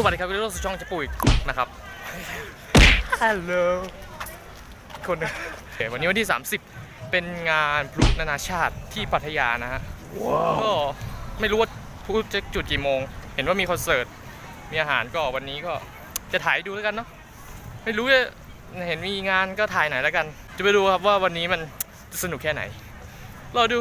วัสดีครับวิดีโอสุช่องจะปุ๋ยนะครับฮัลโหลคนนึงวันนี้วันที่ 30เป็นงานพลุนานาชาติที่พัทยานะฮะก็ไม่รู้ว่าพลุจะจุดกี่โมงเห็นว่ามีคอนเสิร์ตมีอาหารก็วันนี้ก็จะถ่ายดูแล้วกันเนาะไม่รู้จะเห็นมีงานก็ถ่ายไหนแล้วกันจะไปดูครับว่าวันนี้มันจะสนุกแค่ไหนรอดู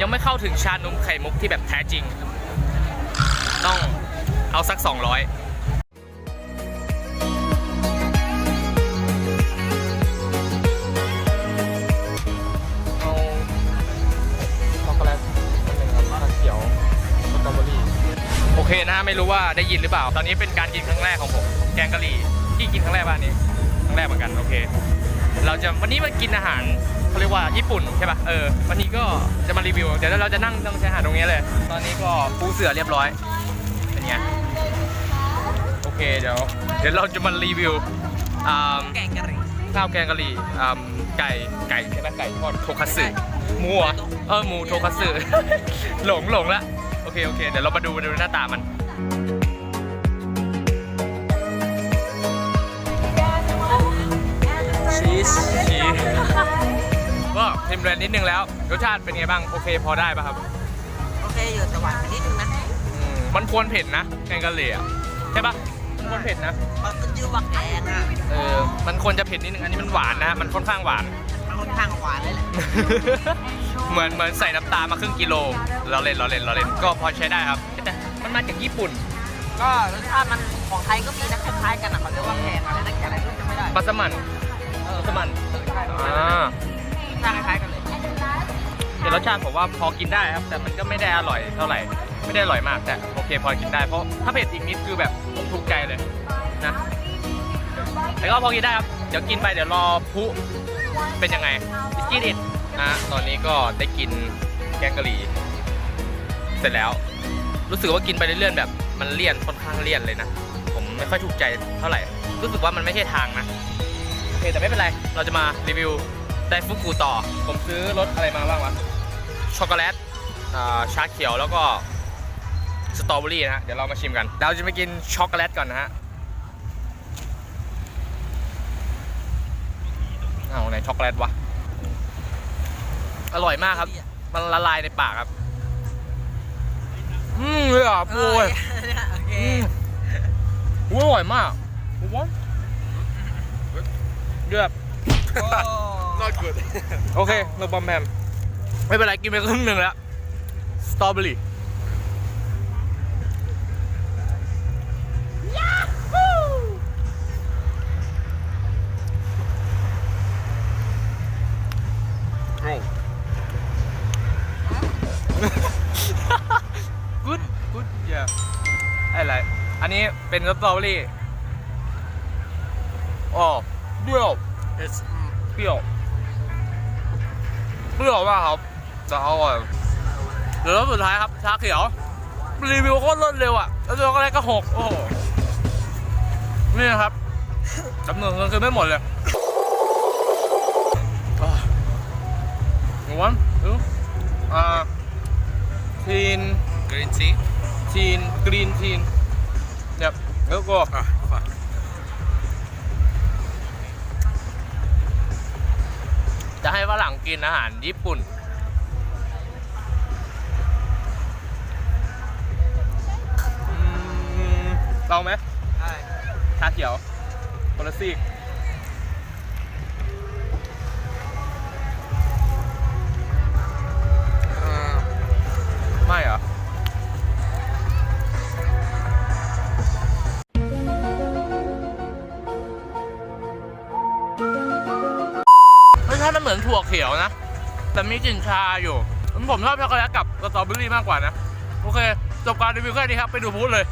ยังไม่เข้าถึงชานมไข่มุกที่แบบแท้จริงต้องเอาสัก200เอาช็อกโกแลต1ครับชาเขียวสตรอเบอรี่โอเคนะไม่รู้ว่าได้ยินหรือเปล่าตอนนี้เป็นการกินครั้งแรกของผมแกงกะหรี่ที่กินครั้งแรกบ้านนี้ครั้งแรกเหมือนกันโอเควันนี้มากินอาหารเขาเรียกว่าญี่ปุ่นใช่ป่ะวันนี้ก็จะมารีวิวเดี๋ยวเราจะนั่งตรงชายหาดตรงนี้เลยตอนนี้ก็ปูเสือเรียบร้อยเป็นไงโอเคเดี๋ยวเราจะมารีวิวแกงกะหรี่ข้าวแกงกะหรี่ไก่ใช่ไหมไก่ทอดโทคัตสึหมูโทคัตสึหลงละโอเคเดี๋ยวเรามาดูหน้าตามันชีสก็เค็มแรงนิดนึงแล้วรสชาติเป็นไงบ้างโอเคพอได้ป่ะครับโอเคอยู่แต่หวานนิดนึงนะมันควรเผ็ดนะแกงกะหรี่ใช่ป่ะมันควรเผ็ดนะมันก็ชื่อว่าแกงอ่ะมันควรจะเผ็ดนิดนึงอันนี้มันหวานนะมันค่อนข้างหวานมันค่อนข้างหวานเลยแหละเหมือนใส่น้ำตาลมาครึ่งกิโลเราเล่นก็พอใช้ได้ครับแต่มันมาจากญี่ปุ่นก็รสชาติมันของไทยก็มีนะคล้ายๆกันนะเขาเรียกว่าแกงอะไรนะแกงอะไรก็จะไม่ได้มัสมั่นใช่คล้ายๆกันเลยแต่รสชาติผมว่าพอกินได้ครับแต่มันก็ไม่ได้อร่อยเท่าไหร่ไม่ได้อร่อยมากแต่โอเคพอกินได้เพราะถ้าเผ็ดอีกนิดคือแบบถูกใจเลยนะแต่ก็พอกินได้ครับเดี๋ยวกินไปเดี๋ยวรอพุเป็นยังไงกินอิดนะตอนนี้ก็ได้กินแกงกะหรี่เสร็จแล้วรู้สึกว่ากินไปเรื่อยๆแบบมันเลี่ยนค่อนข้างเลี่ยนเลยนะผมไม่ค่อยถูกใจเท่าไหร่รู้สึกว่ามันไม่ใช่ทางนะโอเคแต่ไม่เป็นไรเราจะมารีวิวไดฟุกุต่อผมซื้อรสอะไรมาบ้างวะช็อกโกแลตชาเขียวแล้วก็สตรอเบอรี่นะฮะเดี๋ยวเรามาชิมกันเราจะไปกินช็อกโกแลตก่อนนะฮะไหนช็อกโกแลตวะอร่อยมากครับมันละลายในปากครับเลยอ่ะปูอร่อยมากเดือบnot good โอเคเราบอมแฮมไม่เป็นไรกินไปครึ่งหนึ่งแล้วสตรอเบอรี่good yeah อะไรอันนี้เป็นสตรอเบอรี่เปรี้ยวเปรี้ยวมากครับแต่อร่อยเดี๋ยวสุดท้ายครับชาเขียวรีวิวโคตรรวดเร็วอ่ะแล้วตัวก็ได้ก็6โอ้โหนี่นะครับจำนวนเงินคือไม่หมดเลยหนูวันทีนกรีนทีนเนี่ยแล้วก็จะให้ฝรั่งกินอาหารญี่ปุ่นลองไหมชาเขียวคนละซีก เหมือนถั่วเขียวนะแต่มีกลิ่นชาอยู่ผมชอบช็อกโกแลตกับสตรอเบอรี่มากกว่านะโอเคจบการรีวิวแค่นี้ครับไปดูพูดเลย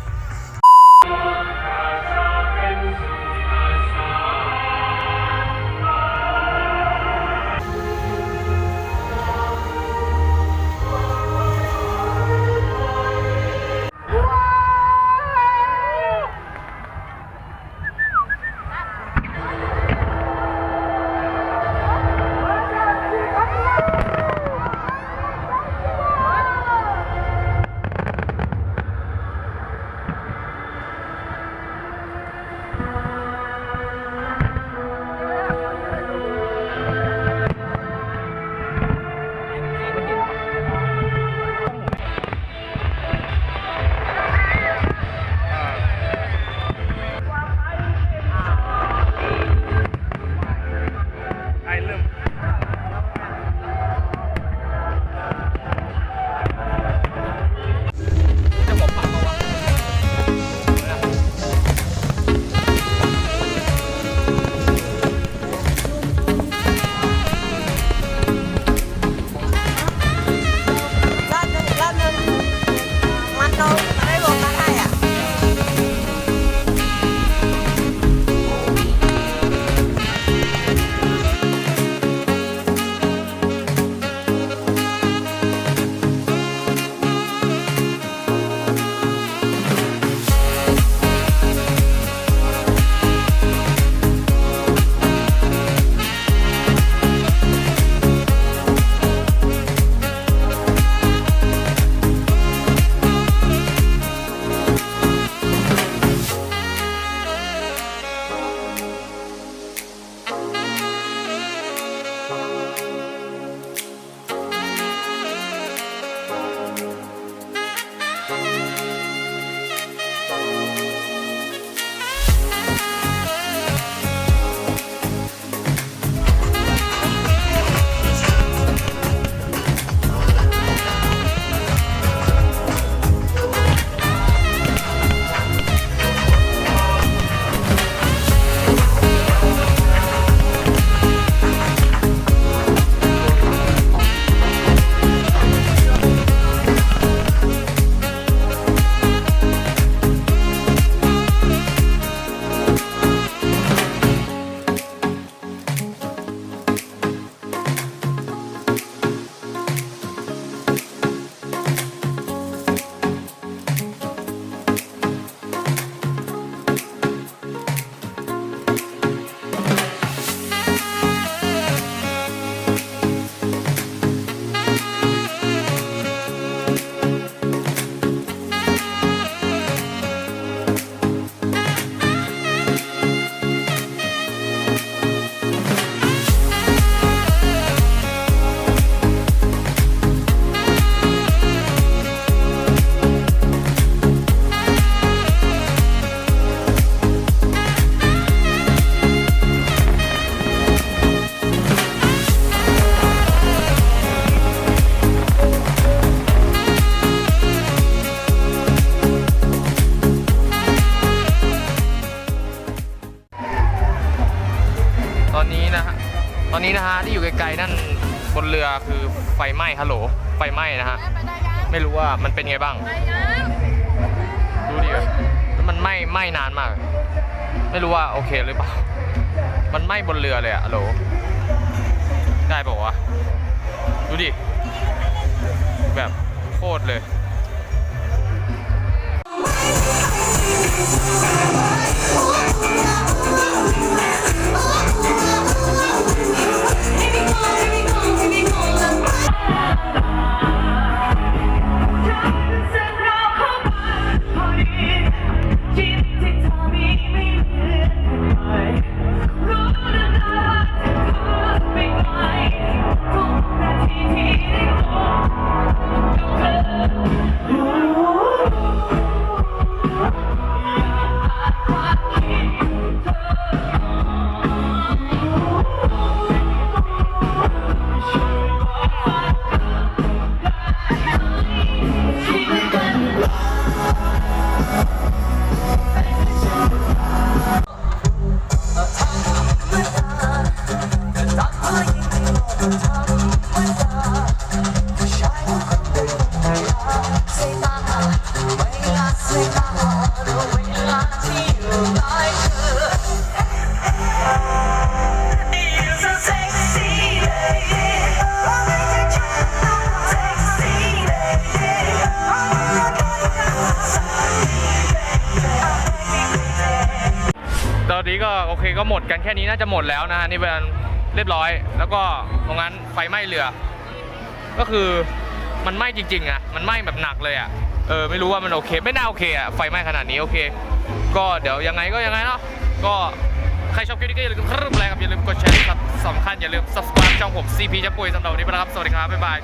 ตอนนี้นะฮะที่อยู่ไกลๆนั่นบนเรือคือไฟไหม้ฮัลโหลไฟไหม้นะฮะไม่รู้ว่ามันเป็นไงบ้างดูดิมันไหม้นานมากไม่รู้ว่าโอเคหรือเปล่ามันไหม้บนเรือเลยอะฮัลโหลได้ป่าววะดูดิแบบโคตรเลย นี้ก็โอเคก็หมดกันแค่นี้น่าจะหมดแล้วนะฮะนี่เป็นเรียบร้อยแล้วก็ตรงนั้นไฟไหม้เรือ ก็คือมันไหม้จริงๆอ่ะมันไหม้แบบหนักเลยอ่ะไม่รู้ว่ามันโอเคไม่น่าโอเคอ่ะไฟไหม้ขนาดนี้โอเคก็เดี๋ยวยังไงก็ยังไงเนาะก็ใครชอบคลิปนี้ก็อย่าลืมกดไลค์ครับอย่าลืมกดแชร์ครับสำคัญอย่าลืม subscribe ช่องผม CP จะป่วยสำหรับวันนี้ไปแล้วครับสวัสดีครับบ๊ายบาย